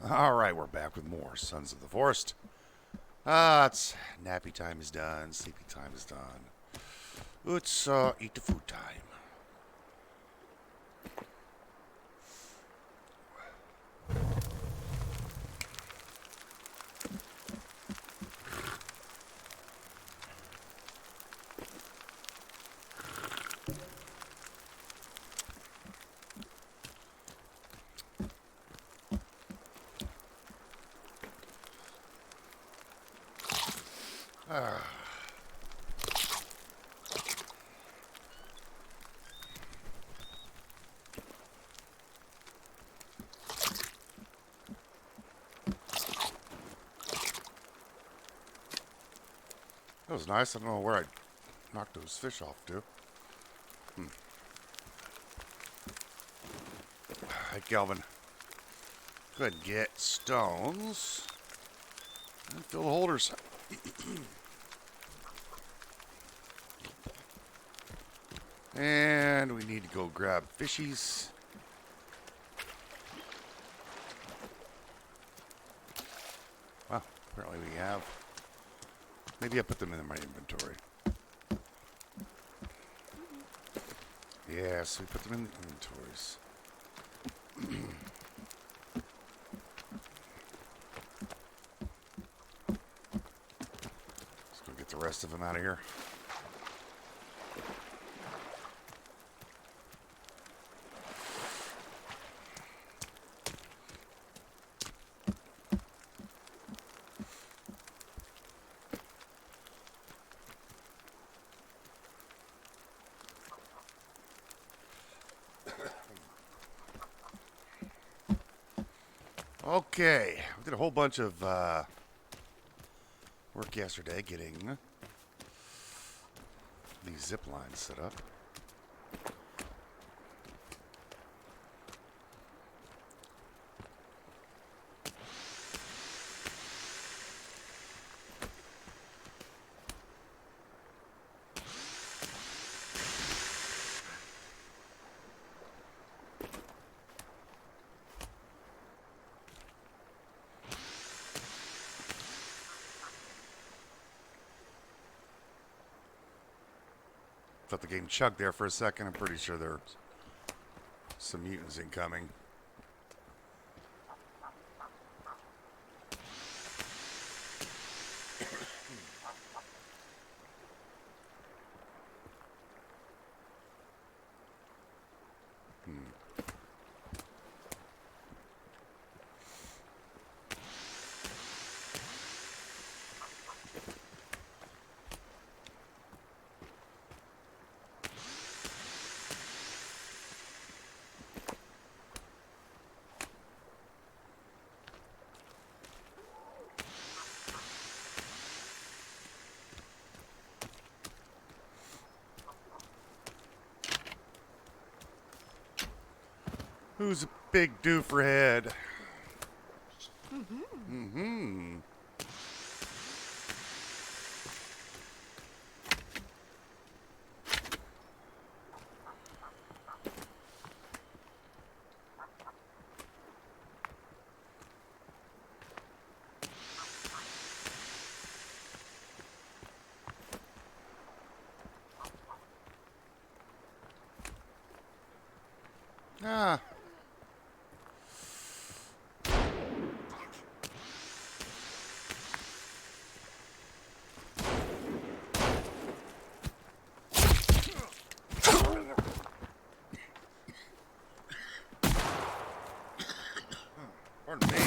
All right, we're back with more Sons of the Forest. It's nappy time is done, sleepy time is done. It's eat the food time. That was nice. I don't know where I knocked those fish off to. Hey, Kelvin. Go ahead and get stones and fill the holders. And we need to go grab fishies. Well, apparently we have. Maybe I put them in my inventory. Yes, we put them in the inventories. Let's go get the rest of them out of here. Okay, we did a whole bunch of work yesterday getting these zip lines set up. Thought the game chugged there for a second. I'm pretty sure there's some mutants incoming. Who's a big doofer head? Mm-hmm. Ah. Pardon me.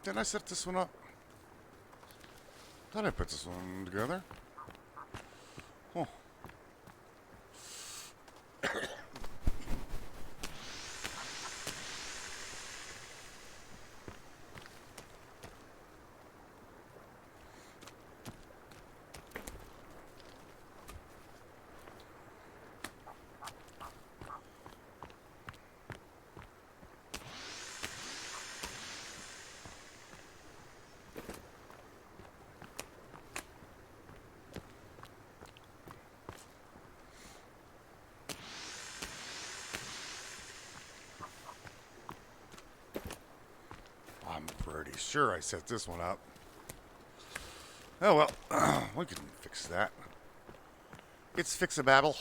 Didn't I set this one up? Thought I put this one together. Oh. I'm pretty sure I set this one up. Oh well, we can fix that. It's fix-a-babble.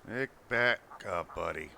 Pick back up, buddy.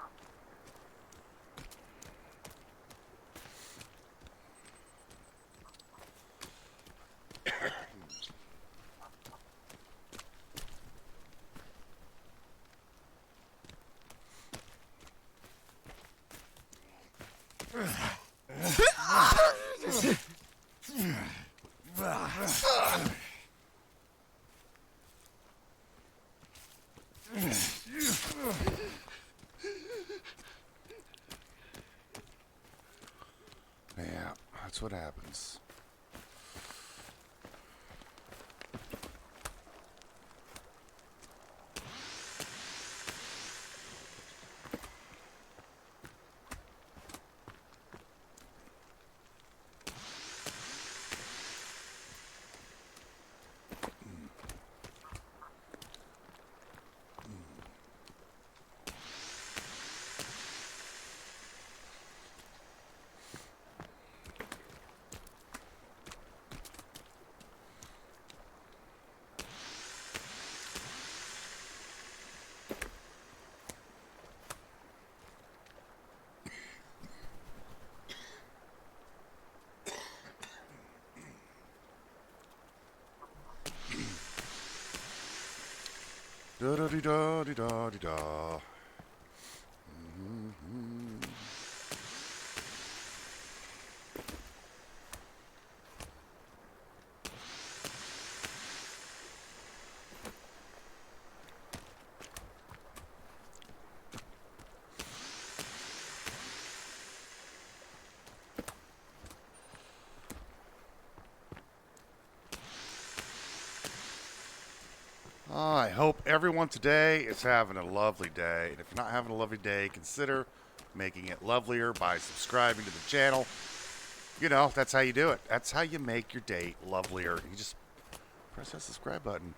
Yeah, that's what happens. Da da da da da da da. I hope everyone today is having a lovely day. And if you're not having a lovely day, consider making it lovelier by subscribing to the channel. You know, that's how you do it. That's how you make your day lovelier. You just press that subscribe button.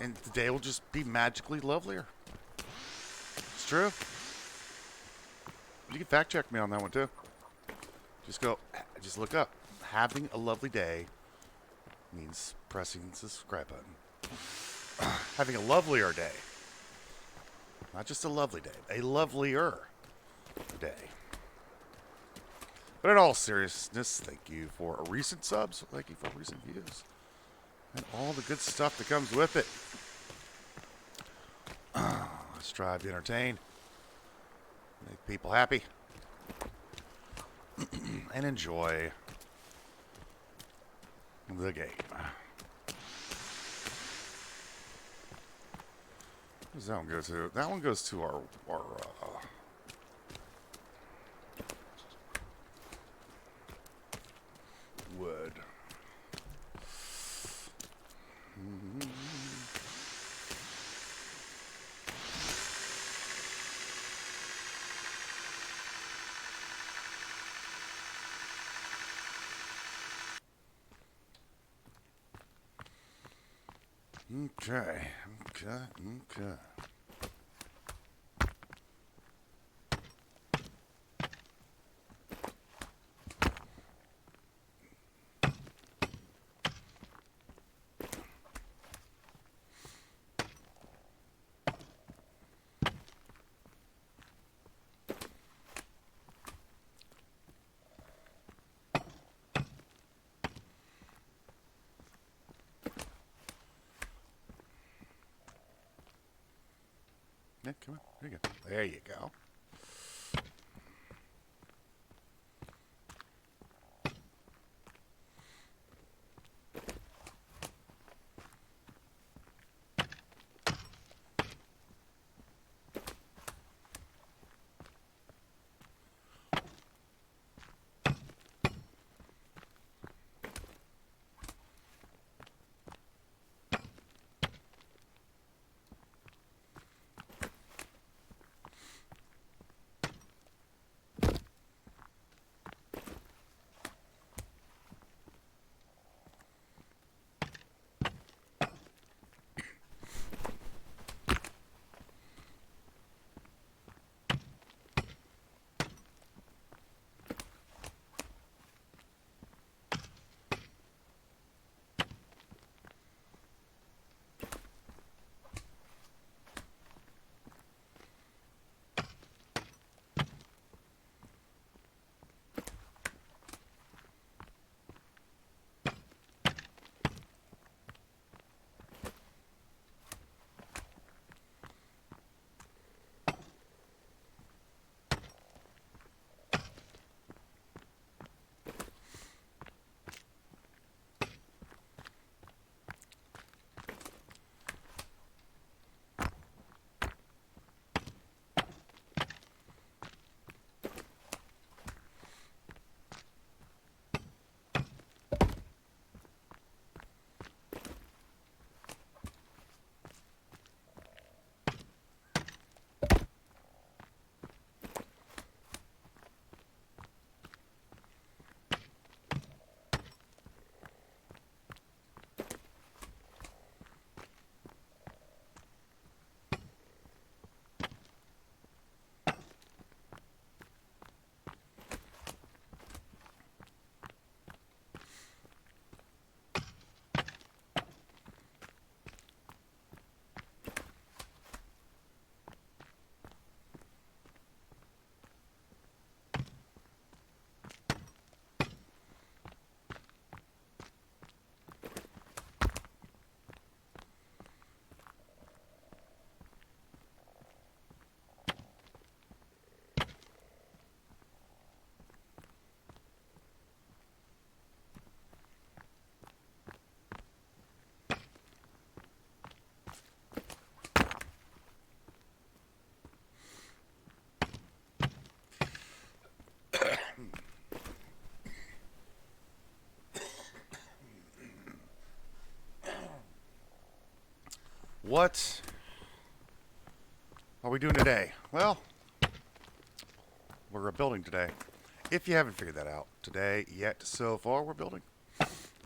And the day will just be magically lovelier. It's true. You can fact check me on that one too. Just look up. Having a lovely day means pressing the subscribe button. Having a lovelier day. Not just a lovely day, a lovelier day. But in all seriousness, thank you for recent subs. Thank you for recent views. And all the good stuff that comes with it. Strive to entertain. Make people happy. And enjoy the game. Where does that one go to? That one goes to our wood. Okay. Yeah, come on. There you go. There you go. What are we doing today? Well, we're building today. If you haven't figured that out today yet, so far we're building.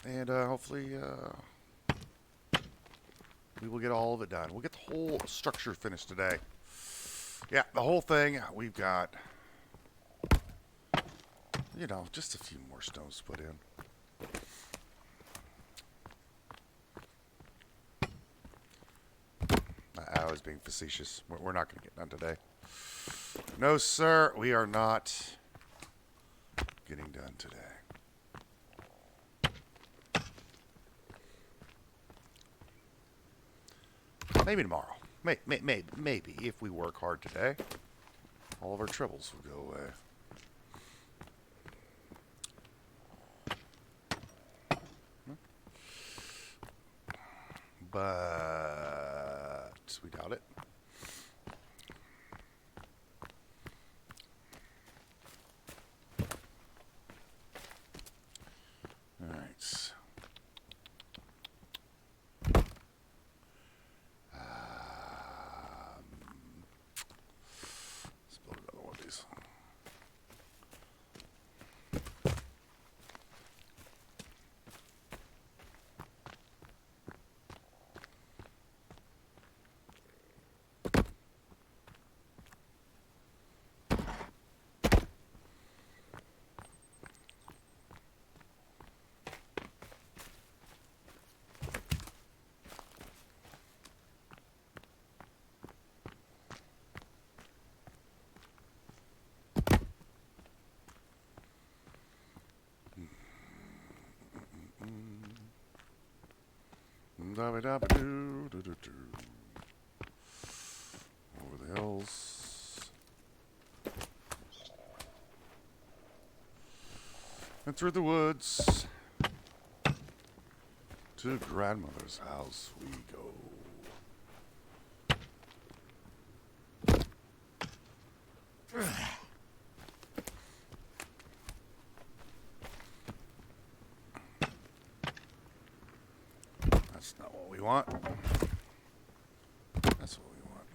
And hopefully we will get all of it done. We'll get the whole structure finished today. Yeah, the whole thing. We've got, just a few more stones to put in. I was being facetious. We're not going to get done today. No, sir. We are not getting done today. Maybe tomorrow. Maybe if we work hard today, all of our troubles will go away. But we doubt it. All right. Let's build another one of these. Over hills. And through the woods. To grandmother's house we go. That's not what we want. That's what we want.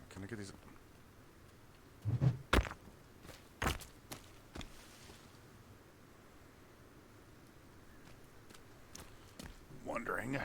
Can I get these? Wondering.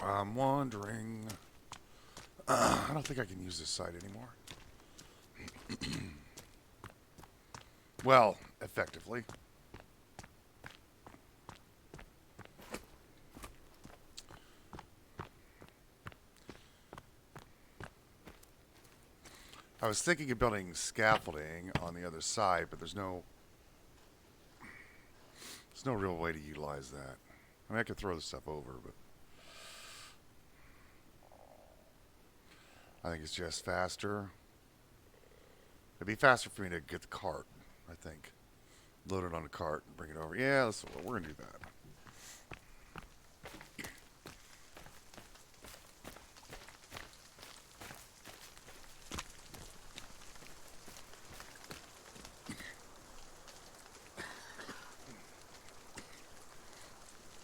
I'm wondering. I don't think I can use this site anymore. Well, effectively. I was thinking of building scaffolding on the other side, but there's no real way to utilize that. I mean, I could throw this stuff over, but I think it's just faster. It'd be faster for me to get the cart, I think. Load it on the cart and bring it over. Yeah, we're going to do that.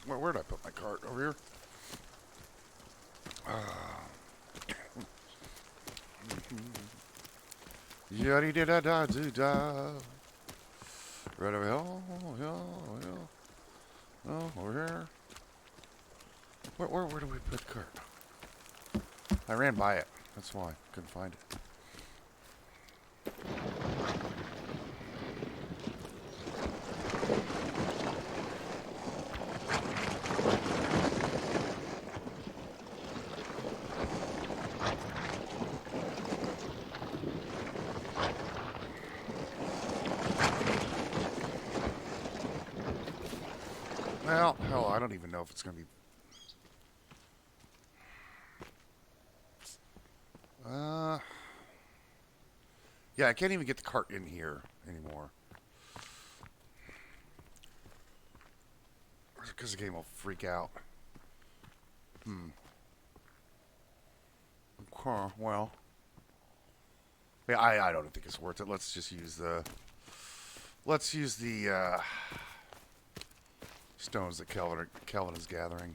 Where did I put my cart? Over here? Yaddy da da da do da. Right over here. Oh, over here. Where do we put the cart? I ran by it. That's why. Couldn't find it. Well, hell, I don't even know if it's going to be... Yeah, I can't even get the cart in here anymore. Because the game will freak out. Okay, well... Yeah, I don't think it's worth it. Let's just use the... Let's use the, stones that Kelvin is gathering.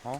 Huh?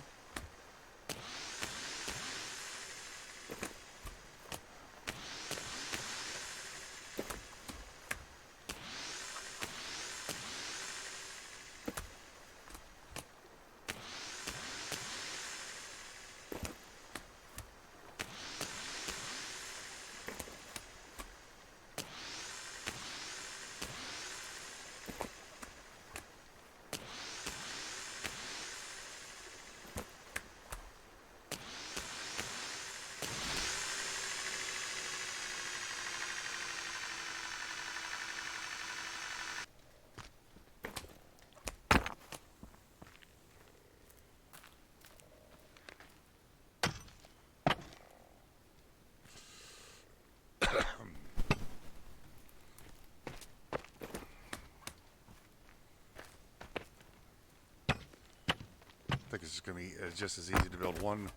I think it's just going to be just as easy to build one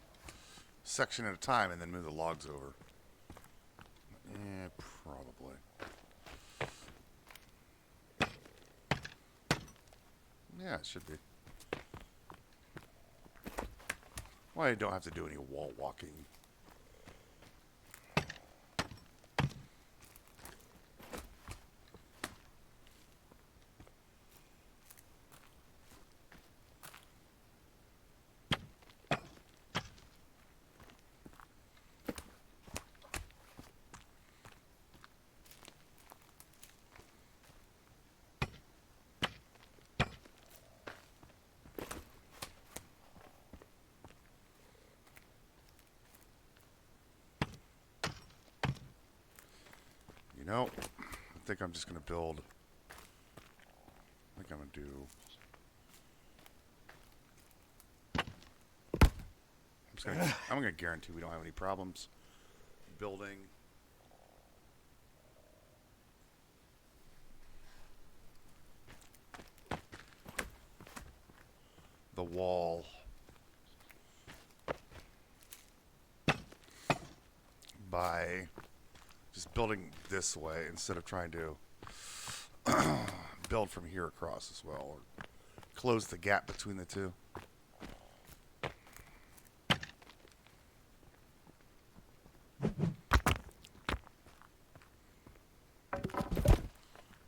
section at a time and then move the logs over. Probably. Yeah, it should be. Well, you don't have to do any wall walking. You know, I think I'm just going to build. I think I'm going to do. I'm going to guarantee we don't have any problems building the wall by just building this way instead of trying to build from here across as well, or close the gap between the two.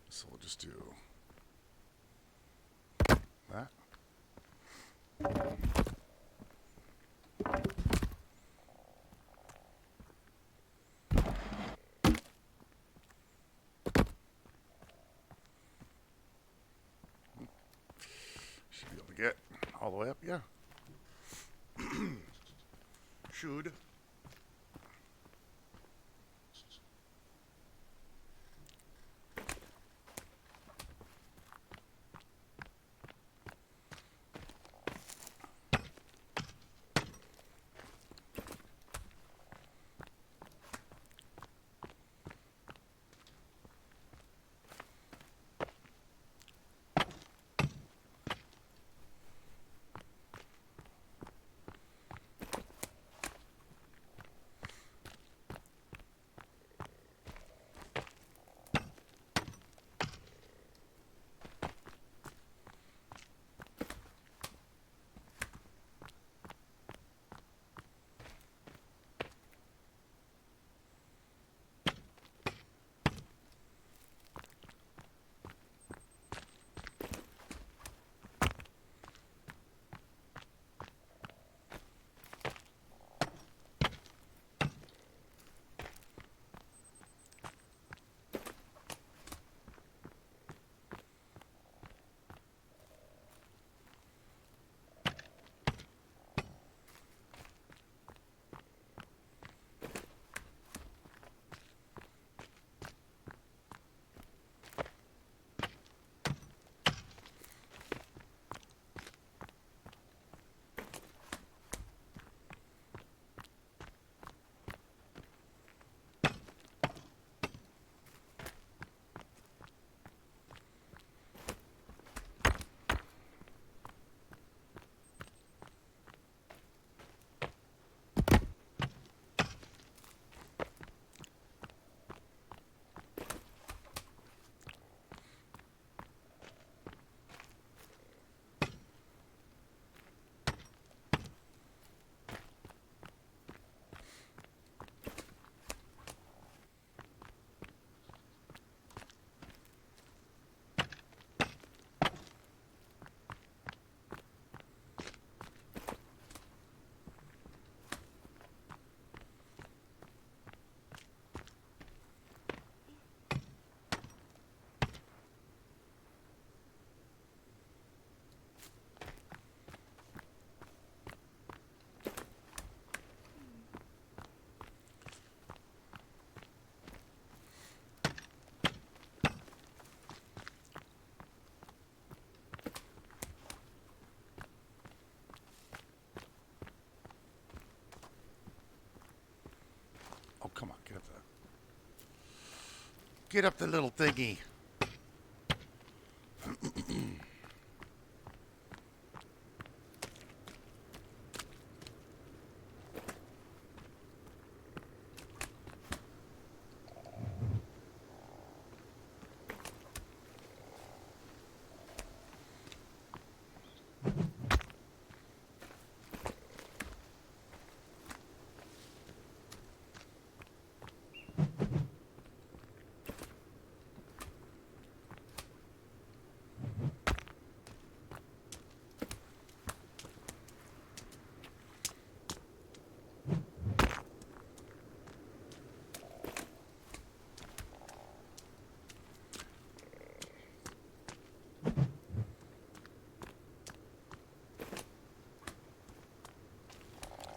So we'll just do that. Should be able to get all the way up, yeah. Should. Get up the little thingy.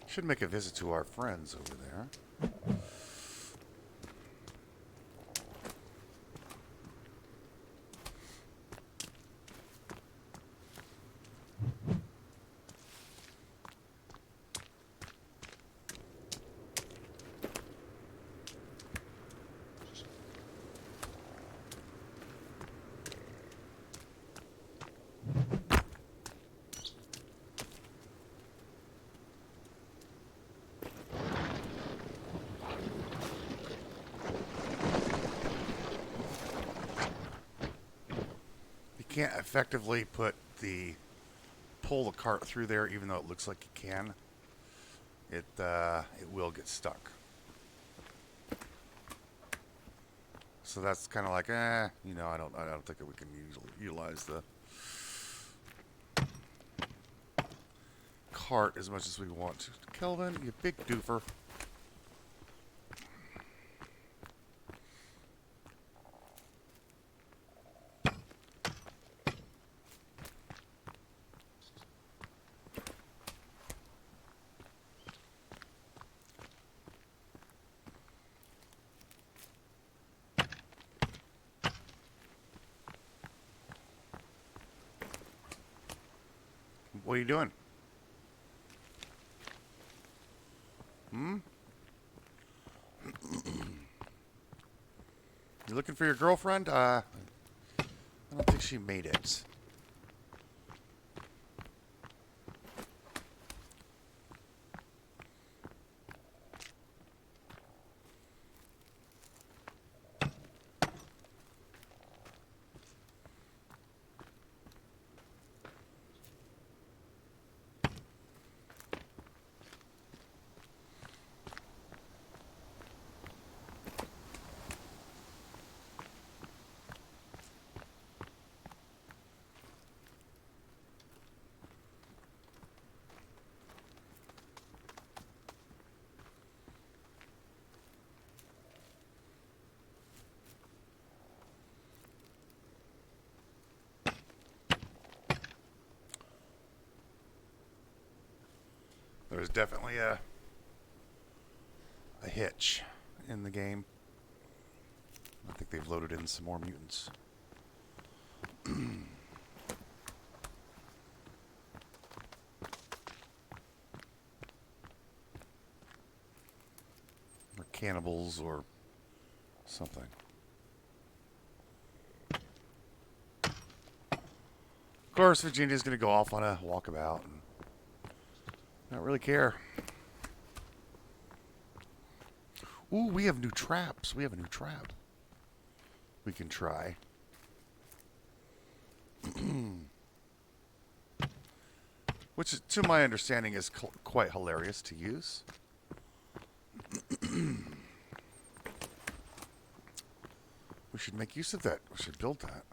Should make a visit to our friends over there. Can't effectively pull the cart through there, even though it looks like you can. It will get stuck. So that's kind of like, I don't think that we can utilize the cart as much as we want to. Kelvin, you big doofer. What are you doing? You looking for your girlfriend? I don't think she made it. There's definitely a hitch in the game. I think they've loaded in some more mutants. Or cannibals or something. Of course, Virginia's going to go off on a walkabout and not really care. Ooh, we have new traps. We have a new trap we can try. Which, to my understanding, is quite hilarious to use. We should make use of that. We should build that.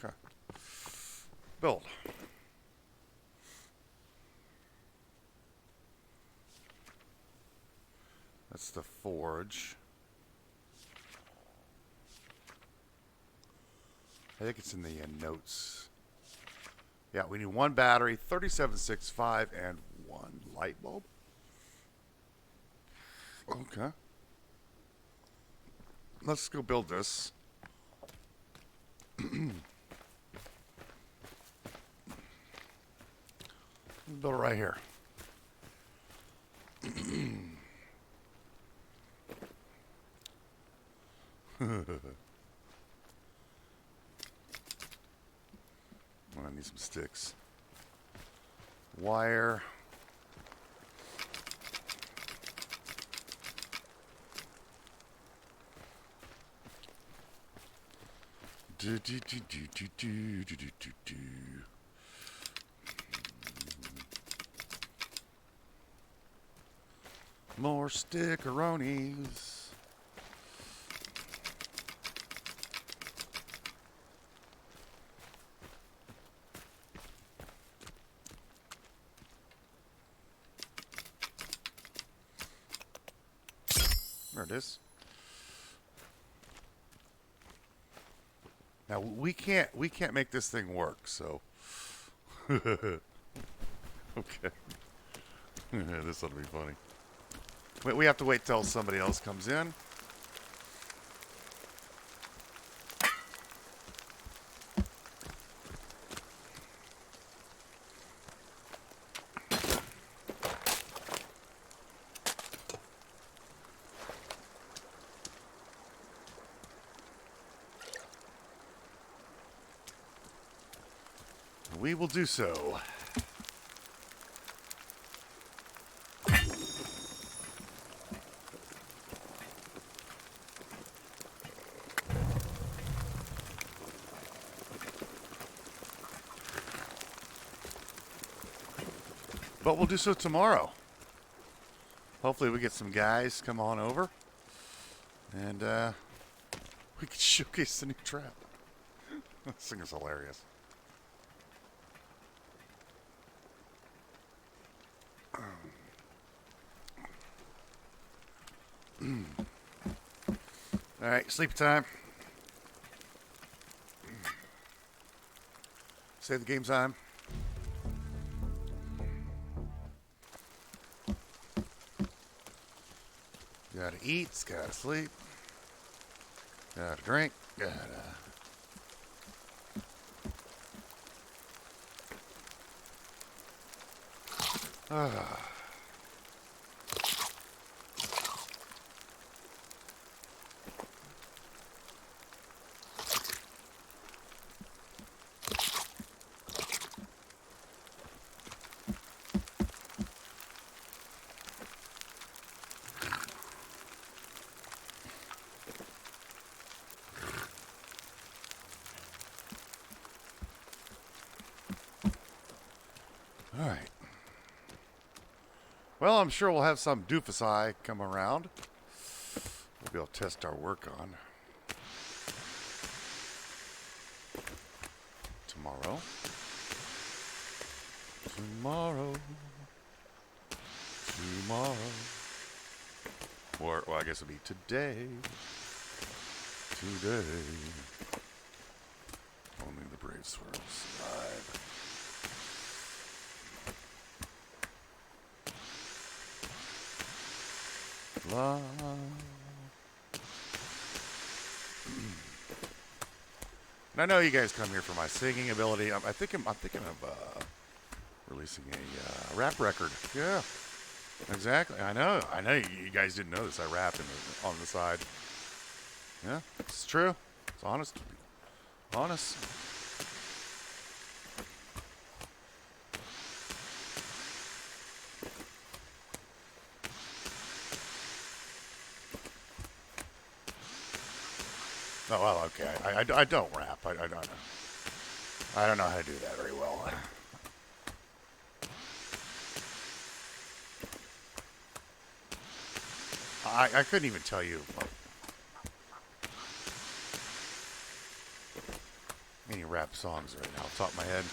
Okay. Build. That's the forge. I think it's in the notes. Yeah, we need one battery, 3765, and one light bulb. Okay. Let's go build this. Build it right here. I need some sticks. Wire. Do, do, do, do, do, do, do, do, do. More stickeronis. There it is. Now we can't make this thing work, so okay. This ought to be funny. We have to wait till somebody else comes in. We will do so. But we'll do so tomorrow. Hopefully we get some guys come on over. And we can showcase the new trap. This thing is hilarious. All right, sleep time. Save the game time. Gotta eat, gotta sleep, gotta drink, gotta... All right. Well, I'm sure we'll have some doofus eye come around. We'll be able to test our work on. Tomorrow. Or, well, I guess it'll be today. Only the brave survive. Love. And I know you guys come here for my singing ability. I'm thinking of releasing a rap record. Yeah, exactly. I know. You guys didn't know this. I rap on the side. Yeah, it's true. It's honest. Honest. Oh, well, okay. I don't rap. I don't know. I don't know how to do that very well. I couldn't even tell you any rap songs right now off the top of my head.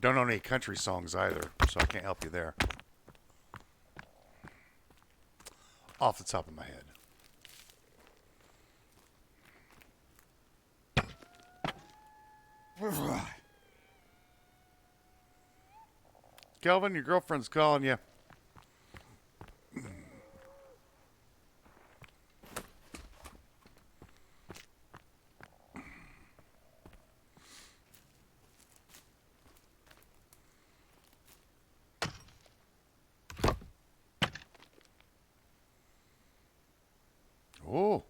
Don't know any country songs either, so I can't help you there. Off the top of my head. Kelvin, your girlfriend's calling you. Oh.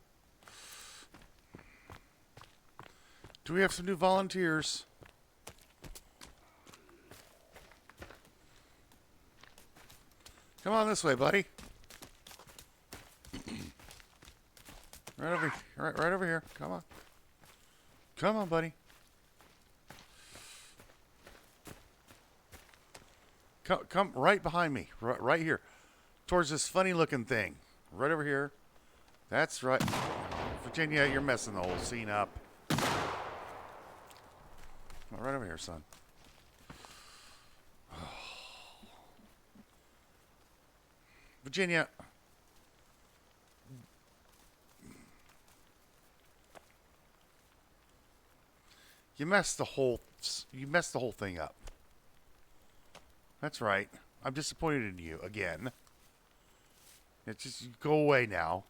Do we have some new volunteers? Come on this way, buddy. Right over here. Come on. Come on, buddy. Come right behind me. Right here. Towards this funny looking thing. Right over here. That's right. Virginia, you're messing the whole scene up. Right over here, son. Virginia. You messed the whole thing up. That's right. I'm disappointed in you again. It's just go away now.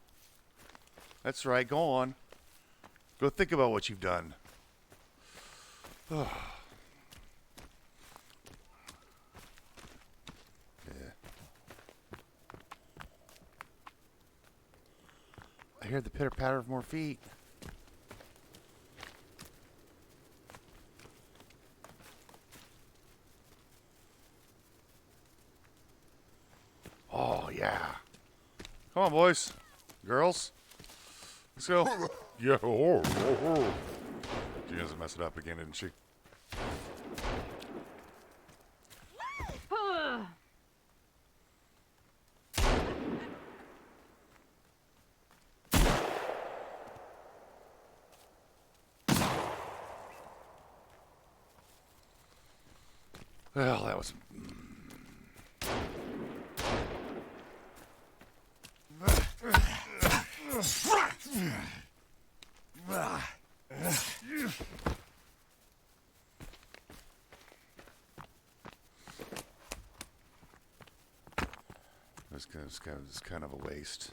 That's right. Go on. Go think about what you've done. Yeah. I hear the pitter patter of more feet. Oh, yeah. Come on, boys. Girls. Let's go. Yeah. She doesn't mess it up again, didn't she? Well, that was... It's kind of a waste.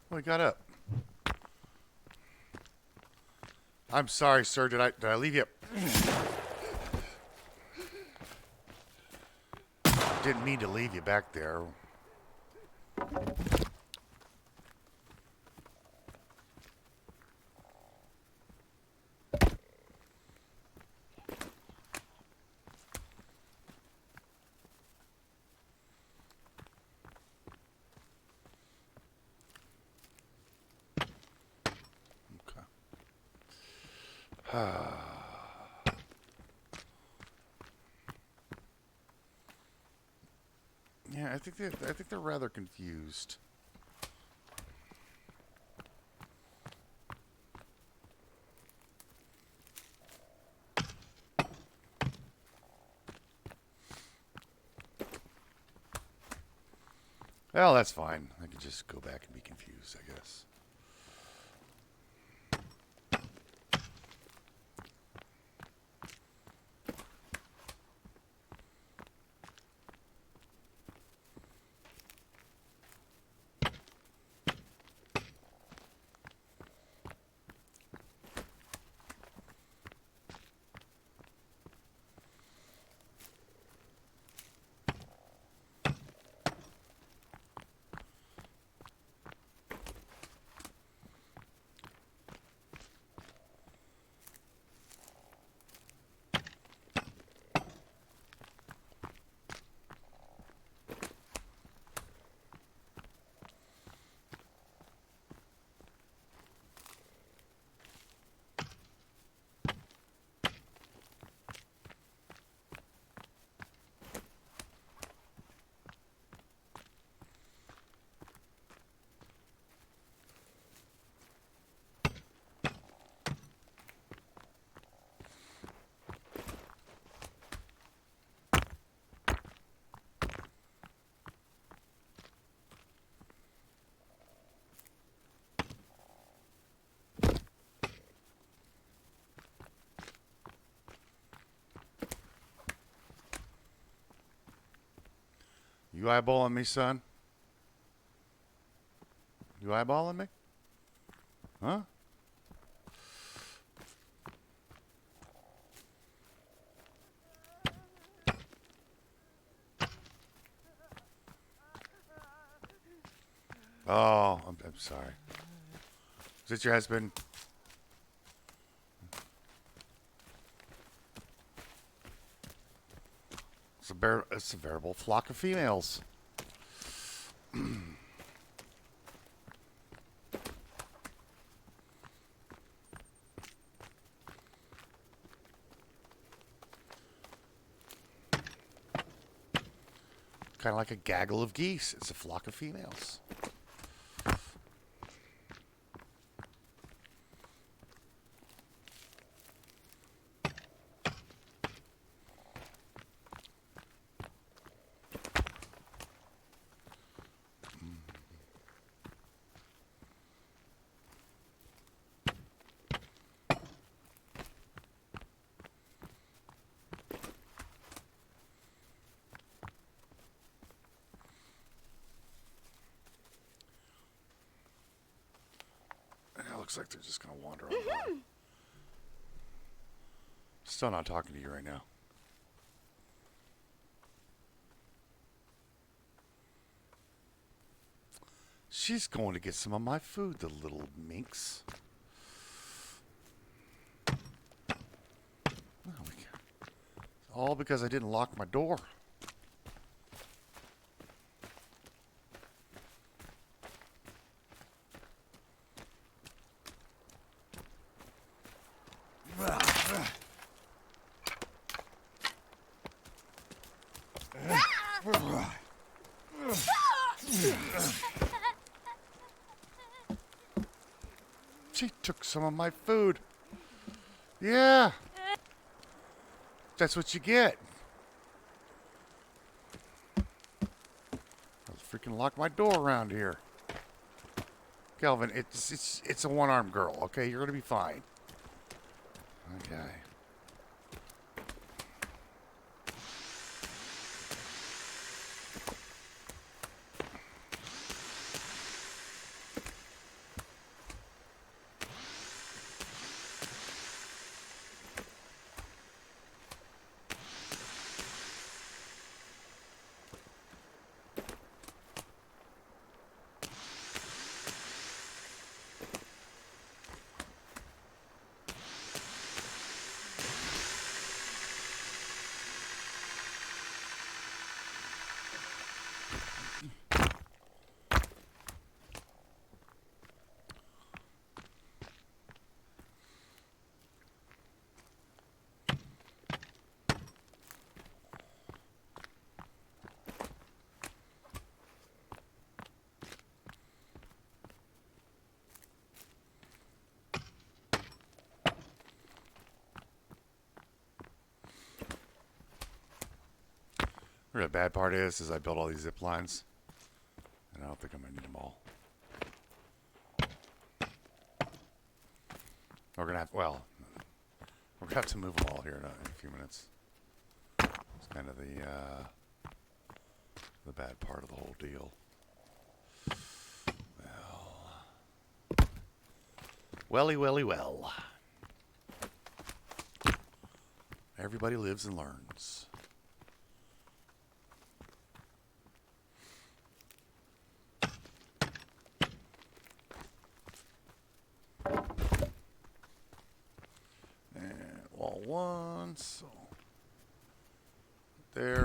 Well, he got up. I'm sorry, sir. Did I leave you? Didn't mean to leave you back there. Yeah, I think they're rather confused. Well, that's fine. I can just go back and be confused, I guess. You eyeballing me, son? You eyeballing me? Huh? Oh, I'm sorry. Is it your husband? It's a veritable flock of females. Kind of like a gaggle of geese. It's a flock of females. It looks like they're just going to wander on by. Still not talking to you right now. She's going to get some of my food, the little minx. All because I didn't lock my door. She took some of my food. Yeah. That's what you get. I'll freaking lock my door around here. Kelvin, it's a one-armed girl, okay? You're going to be fine. Okay. The bad part is I built all these zip lines, and I don't think I'm gonna need them all. We're gonna have, well, we're gonna have to move them all here in a few minutes. It's kind of the bad part of the whole deal. Well. Everybody lives and learns. And wall one, so there.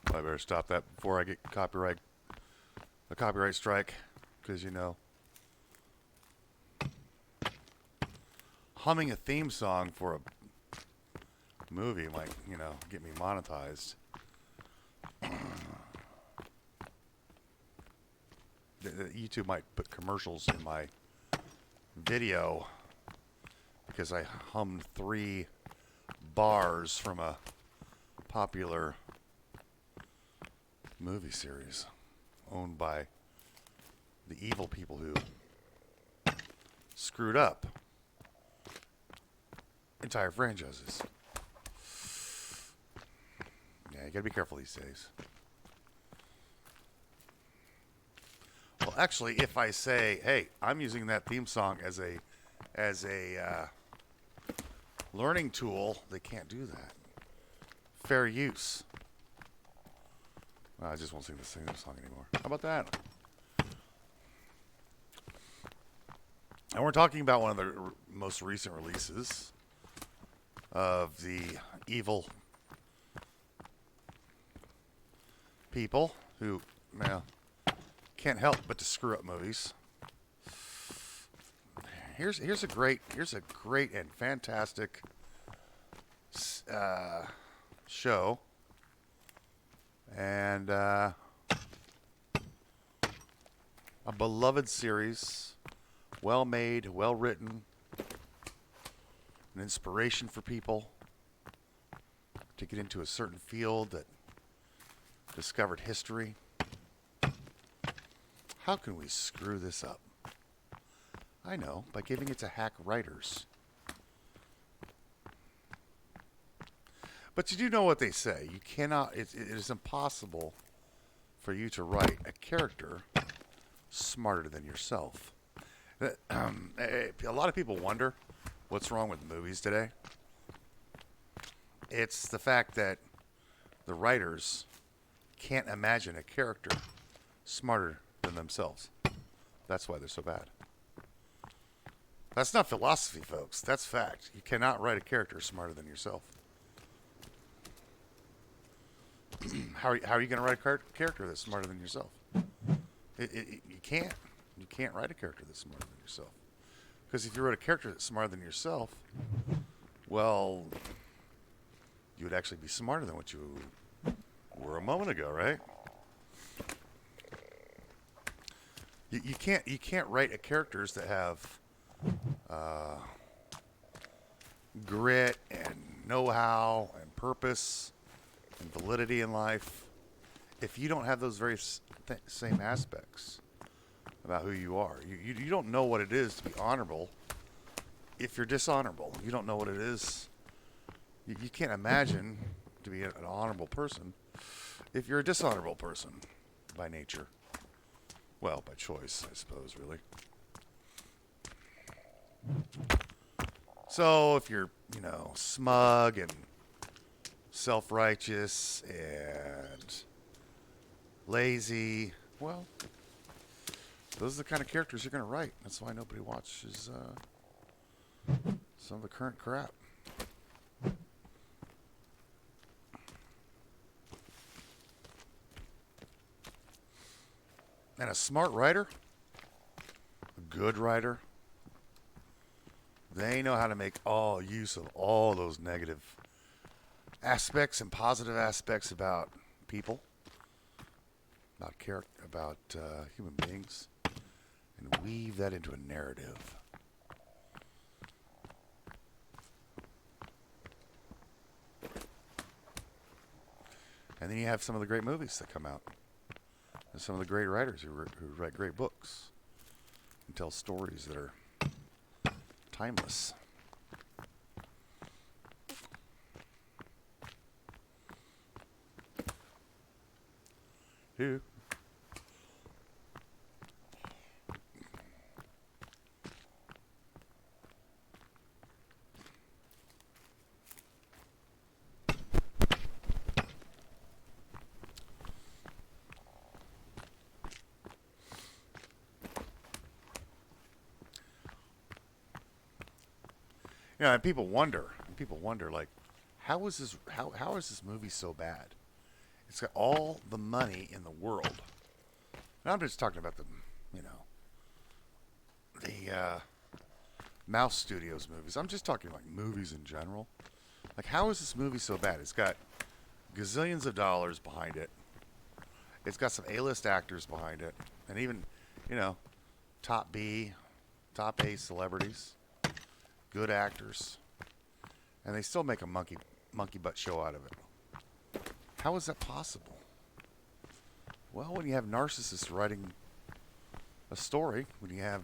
I better stop that before I get a copyright strike, because you know, humming a theme song for a movie might, you know, get me monetized. YouTube might put commercials in my video because I hummed 3 bars from a popular movie series owned by the evil people who screwed up entire franchises. Yeah, you gotta be careful these days. Well, actually, if I say, "Hey, I'm using that theme song as a learning tool," they can't do that. Fair use. Well, I just won't sing the same song anymore. How about that? And we're talking about one of the most recent releases of the evil people who, well, can't help but to screw up movies. Here's a great and fantastic show, and a beloved series, well made, well written, an inspiration for people to get into a certain field that discovered history. How can we screw this up? I know, by giving it to hack writers. But you do know what they say. You cannot, it is impossible for you to write a character smarter than yourself. A lot of people wonder what's wrong with movies today. It's the fact that the writers can't imagine a character smarter than themselves. That's why they're so bad. That's not philosophy, folks. That's fact. You cannot write a character smarter than yourself. How are you going to write a character that's smarter than yourself? You can't. You can't write a character that's smarter than yourself. Because if you wrote a character that's smarter than yourself, well, you would actually be smarter than what you were a moment ago, right? You can't write a characters that have grit and know-how and purpose and validity in life if you don't have those very same aspects about who you are. You don't know what it is to be honorable if you're dishonorable. You don't know what it is. You can't imagine to be an honorable person if you're a dishonorable person by nature. Well, by choice, I suppose, really. So if you're, smug and self-righteous and lazy, well, those are the kind of characters you're going to write. That's why nobody watches some of the current crap. And a smart writer, a good writer, they know how to make all use of all those negative aspects and positive aspects about people, about character, about human beings, and weave that into a narrative. And then you have some of the great movies that come out. And some of the great writers who write great books and tell stories that are timeless. Who? And people wonder, like, how is this movie so bad? It's got all the money in the world. And I'm just talking about the Mouse Studios movies. I'm just talking like movies in general. Like, how is this movie so bad? It's got gazillions of dollars behind it. It's got some A-list actors behind it, and even, top B, top A celebrities. Good actors, and they still make a monkey butt show out of it. How is that possible? Well, when you have narcissists writing a story, when you have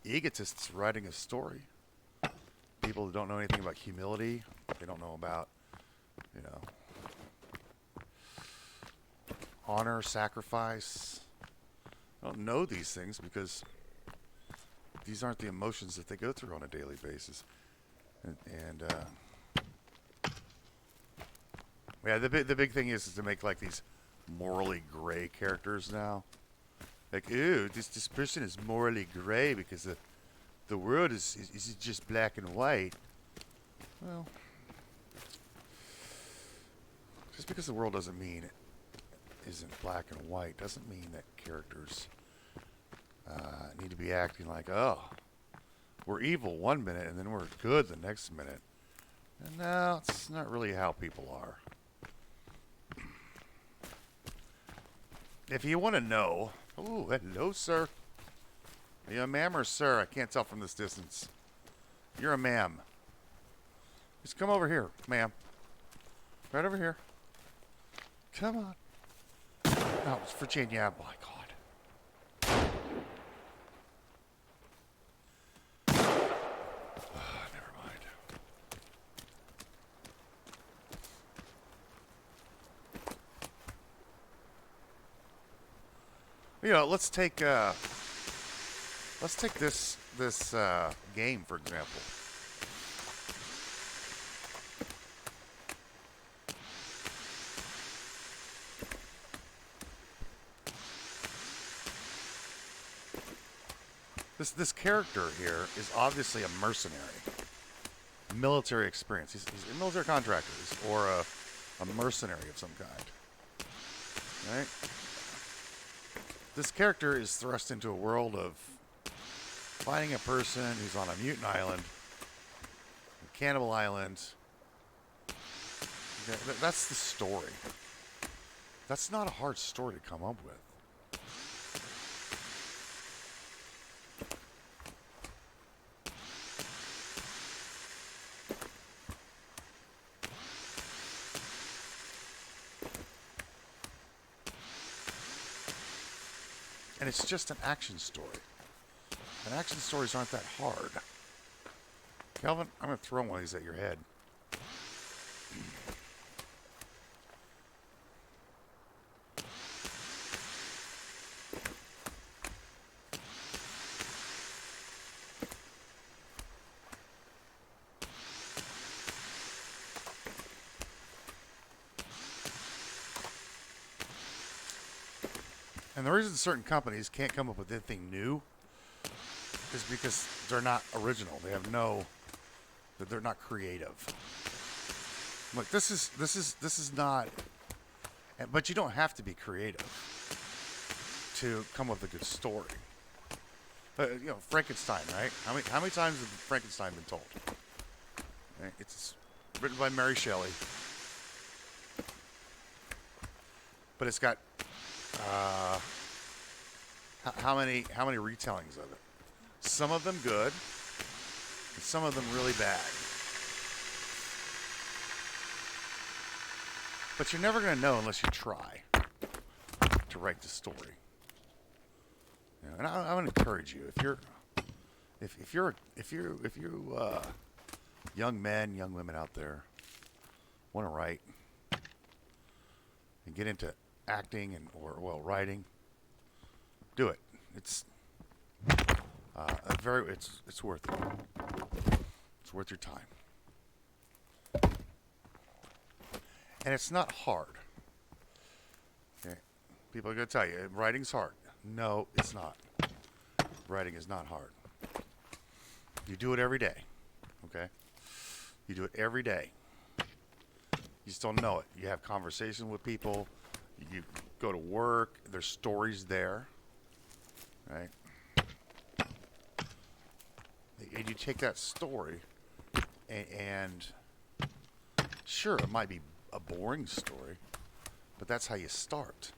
egotists writing a story, people who don't know anything about humility, they don't know about, you know, honor, sacrifice. They don't know these things because these aren't the emotions that they go through on a daily basis. And yeah, the big thing is to make like these morally gray characters now. Like, ooh, this person is morally gray because the world is just black and white. Well, just because the world doesn't mean it isn't black and white doesn't mean that characters need to be acting like, oh, we're evil one minute and then we're good the next minute. And no, it's not really how people are. If you want to know, oh, hello, sir. Are you a ma'am or sir? I can't tell from this distance. You're a ma'am. Just come over here, ma'am. Right over here. Come on. No, it's Virginia. Oh, my God. Never mind. You know, let's take this game for example. This character here is obviously a mercenary. Military experience. He's a military contractor or a mercenary of some kind. Right? This character is thrust into a world of finding a person who's on a mutant island, a cannibal island. That's the story. That's not a hard story to come up with. And it's just an action story. And action stories aren't that hard. Calvin, I'm going to throw one of these at your head. And the reason certain companies can't come up with anything new is because they're not original. They have they're not creative. Look, this is not, but you don't have to be creative to come up with a good story. You know, Frankenstein, right? How many times has Frankenstein been told? Right? It's written by Mary Shelley, but it's got how many retellings of it? Some of them good, and some of them really bad. But you're never going to know unless you try to write the story. You know, and I would encourage you, if you young men, young women out there want to write and get into acting or writing, do it. It's it's worth it. It's worth your time. And it's not hard. Okay? People are going to tell you, writing's hard. No, it's not. Writing is not hard. You do it every day. Okay? You do it every day. You just don't know it. You have conversation with people. You go to work. There's stories there. Right? And you take that story and sure, it might be a boring story, but that's how you start.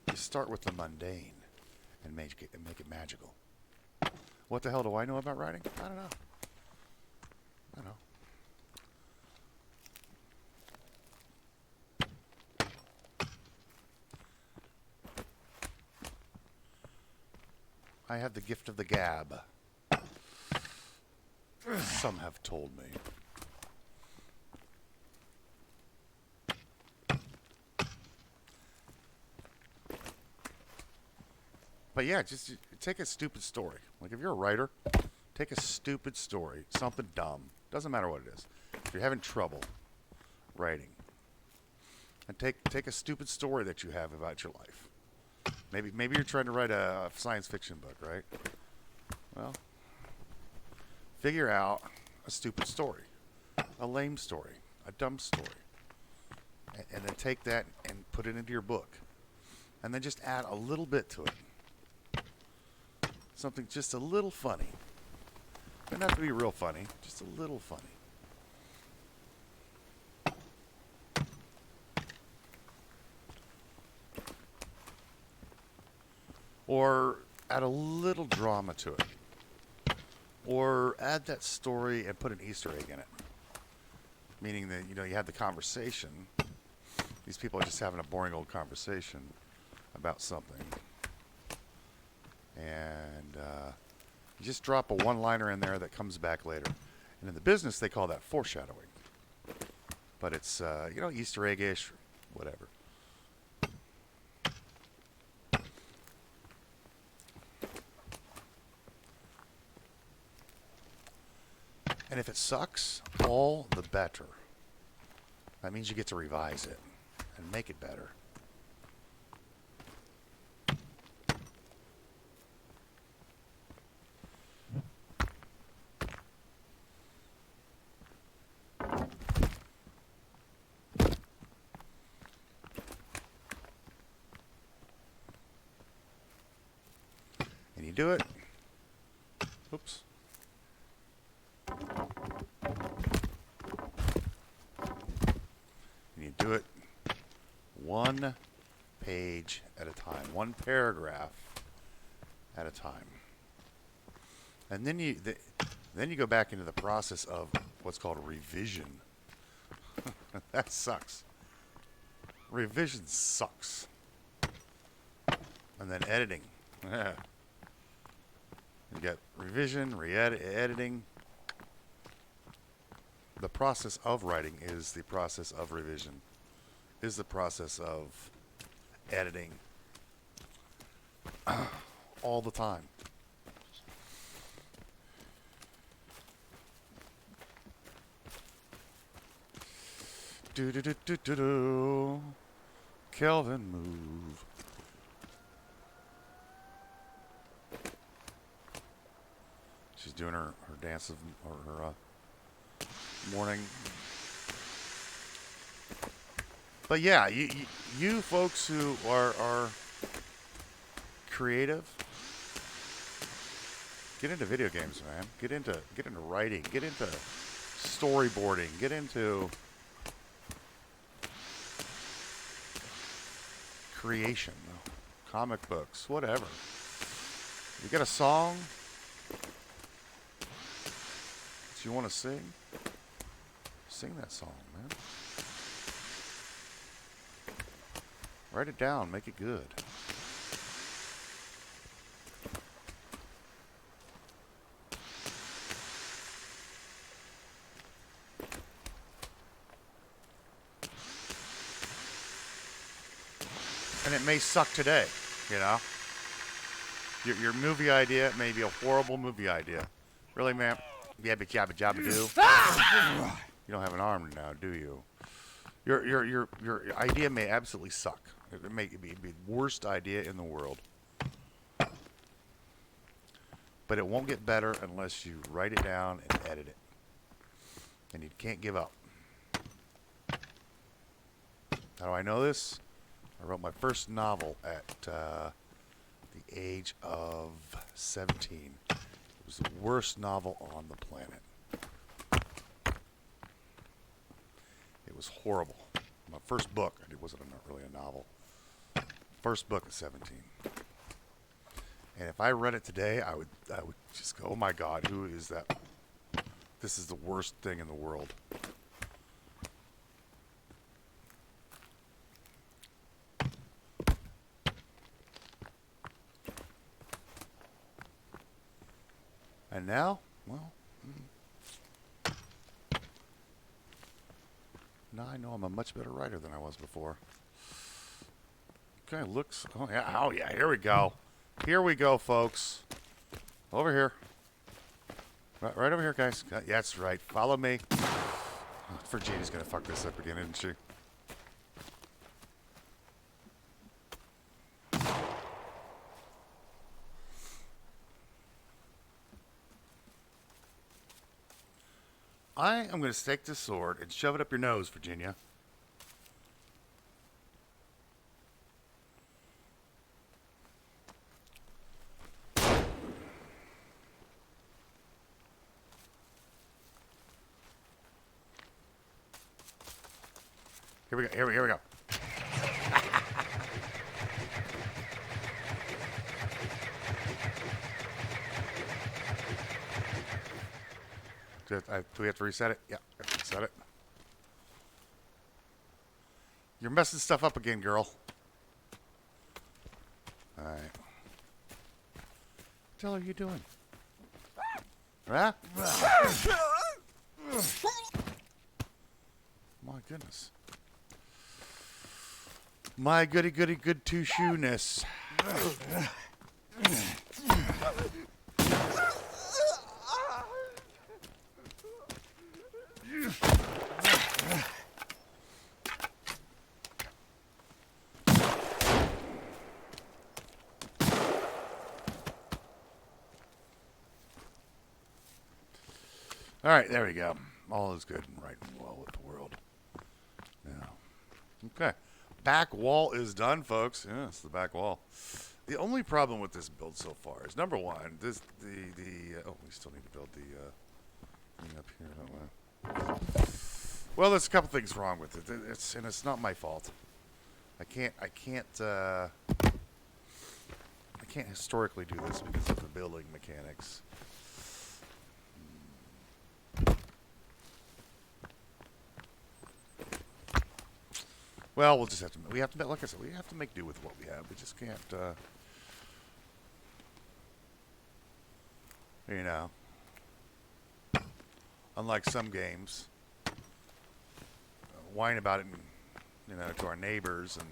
You start with the mundane and make it magical. What the hell do I know about writing? I don't know. I don't know. I have the gift of the gab. Some have told me. But yeah, just take a stupid story. Like if you're a writer, take a stupid story, something dumb. Doesn't matter what it is. If you're having trouble writing, and take a stupid story that you have about your life. Maybe you're trying to write a science fiction book, right? Well, figure out a stupid story, a lame story, a dumb story, and then take that and put it into your book, and then just add a little bit to it. Something just a little funny. Doesn't have to be real funny, just a little funny. Or add a little drama to it. Or add that story and put an Easter egg in it. Meaning that, you have the conversation. These people are just having a boring old conversation about something. And you just drop a one-liner in there that comes back later. And in the business, they call that foreshadowing. But it's, Easter egg-ish, whatever. And if it sucks, all the better. That means you get to revise it and make it better. And you do it. Oops. Do it one page at a time, one paragraph at a time, and then you go back into the process of what's called revision. That sucks. Revision sucks. And then editing. You got revision, editing. The process of writing is the process of revision, is the process of editing all the time. Do do do do do do. Kelvin, move. She's doing her dance of her morning. But yeah, you folks who are creative, get into video games, man. Get into writing, get into storyboarding, get into creation, comic books, whatever. You got a song that you want to sing? Sing that song, man. Write it down. Make it good. And it may suck today, Your movie idea may be a horrible movie idea. Really, man? Yabba jabba jabba doo. You don't have an arm now, do you? Your idea may absolutely suck. It may be the worst idea in the world. But it won't get better unless you write it down and edit it. And you can't give up. How do I know this? I wrote my first novel at the age of 17. It was the worst novel on the planet. It was horrible. My first book. It wasn't really a novel. First book at 17. And if I read it today, I would just go, oh my God, who is that? This is the worst thing in the world. And now, well, now I know I'm a much better writer than I was before. Okay, looks. Oh yeah. Here we go. Here we go, folks. Over here. Right over here, guys. Yeah, that's right. Follow me. Virginia's gonna fuck this up again, isn't she? I am gonna take this sword and shove it up your nose, Virginia. Here we go. Here we go. Do we have to reset it? Yeah, I have to reset it. You're messing stuff up again, girl. All right. What the hell are you doing? Huh? My goodness. My goody goody good two shoeness. All right, there we go. All is good and right and well with the world. Now, okay. Back wall is done, folks. Yeah, it's the back wall. The only problem with this build so far is number one, we still need to build the thing up here, don't we? Well, there's a couple things wrong with it. It's not my fault. I can't historically do this because of the building mechanics. Well, we'll just have to. Like I said, we have to make do with what we have. We just can't, you know. Unlike some games, whine about it, to our neighbors and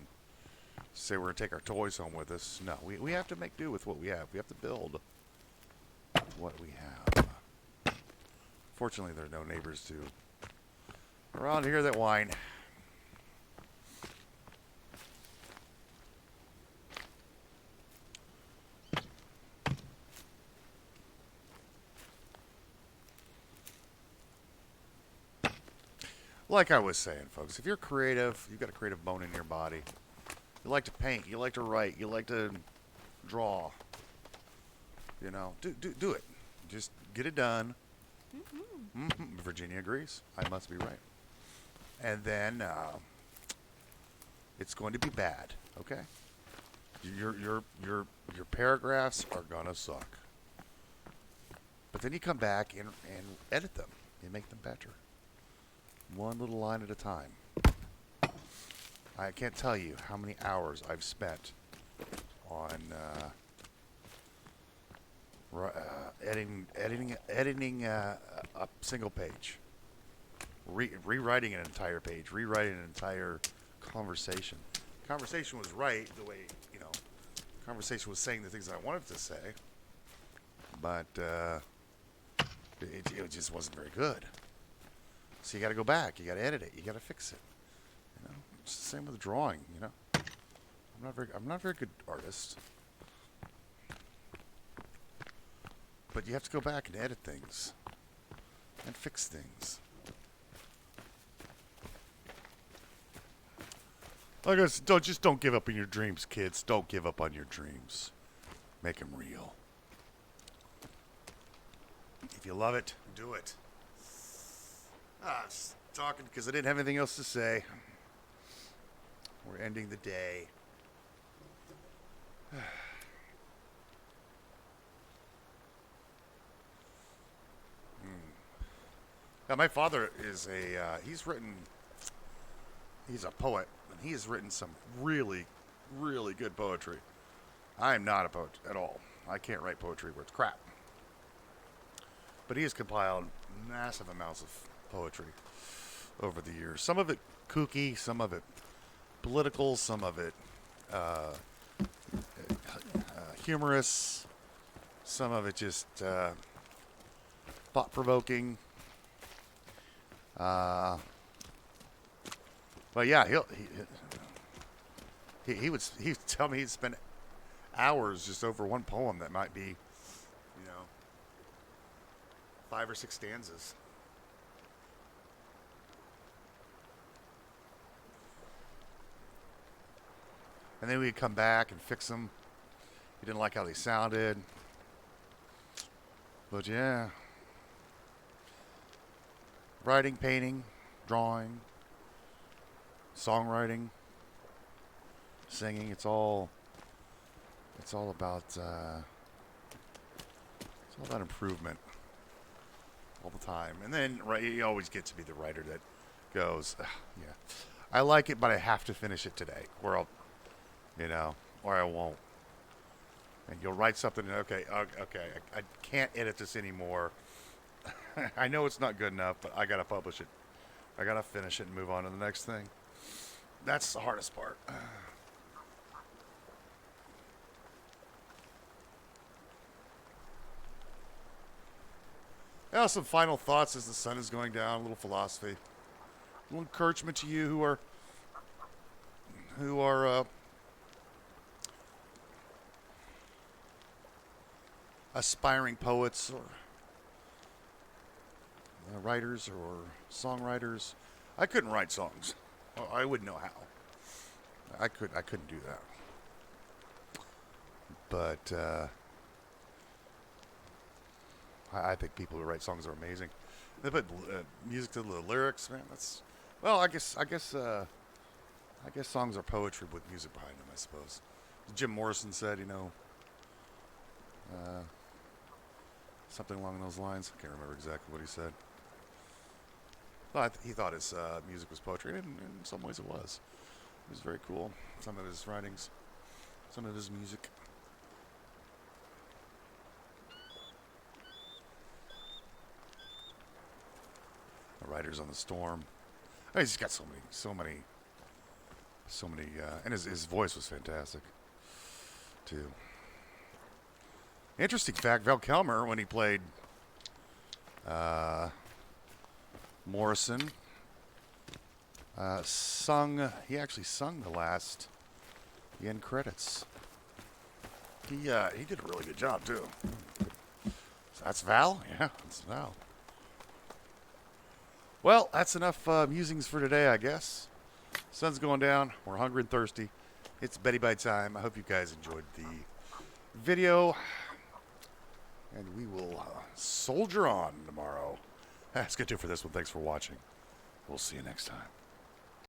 say we're gonna take our toys home with us. No, we have to make do with what we have. We have to build what we have. Fortunately, there are no neighbors around here that whine. Like I was saying, folks, if you're creative, you've got a creative bone in your body. You like to paint, you like to write, you like to draw. Do it. Just get it done. Virginia agrees. I must be right. And then it's going to be bad. Okay. Your paragraphs are gonna suck. But then you come back and edit them. You make them better. One little line at a time. I can't tell you how many hours I've spent on editing a single page, rewriting an entire page, rewriting an entire conversation. Conversation was right the way conversation was saying the things I wanted to say, but it just wasn't very good. So you got to go back. You got to edit it. You got to fix it. It's the same with drawing. I'm not a very good artist, but you have to go back and edit things and fix things. Like I said, don't give up on your dreams, kids. Don't give up on your dreams. Make them real. If you love it, do it. Just talking because I didn't have anything else to say. We're ending the day. Now, my father is he's a poet, and he has written some really, really good poetry. I am not a poet at all. I can't write poetry where it's crap. But he has compiled massive amounts of poetry over the years. Some of it kooky, some of it political, some of it humorous, some of it just thought-provoking. But yeah, he'd tell me he'd spend hours just over one poem that might be, 5 or 6 stanzas. And then we'd come back and fix them. He didn't like how they sounded. But yeah. Writing, painting, drawing, songwriting, singing, it's all about improvement all the time. And then you always get to be the writer that goes, yeah, I like it, but I have to finish it today, or I'll, or I won't. And you'll write something, and okay, I can't edit this anymore. I know it's not good enough, but I gotta publish it. I gotta finish it and move on to the next thing. That's the hardest part. Now, some final thoughts as the sun is going down. A little philosophy, a little encouragement to you who are aspiring poets or writers or songwriters. I couldn't write songs. I wouldn't know how. I couldn't do that. But I think people who write songs are amazing. They put music to the lyrics, man. I guess songs are poetry with music behind them, I suppose. Jim Morrison said, something along those lines. I can't remember exactly what he said. But he thought his music was poetry, and in some ways it was. It was very cool. Some of his writings, some of his music. The Riders on the Storm. He's just got so many, and his voice was fantastic, too. Interesting fact, Val Kilmer, when he played Morrison, he actually sung the end credits. He did a really good job, too. So that's Val? Yeah, that's Val. Well, that's enough musings for today, I guess. Sun's going down. We're hungry and thirsty. It's Betty Bye time. I hope you guys enjoyed the video. And we will soldier on tomorrow. That's going to do it for this one. Thanks for watching. We'll see you next time.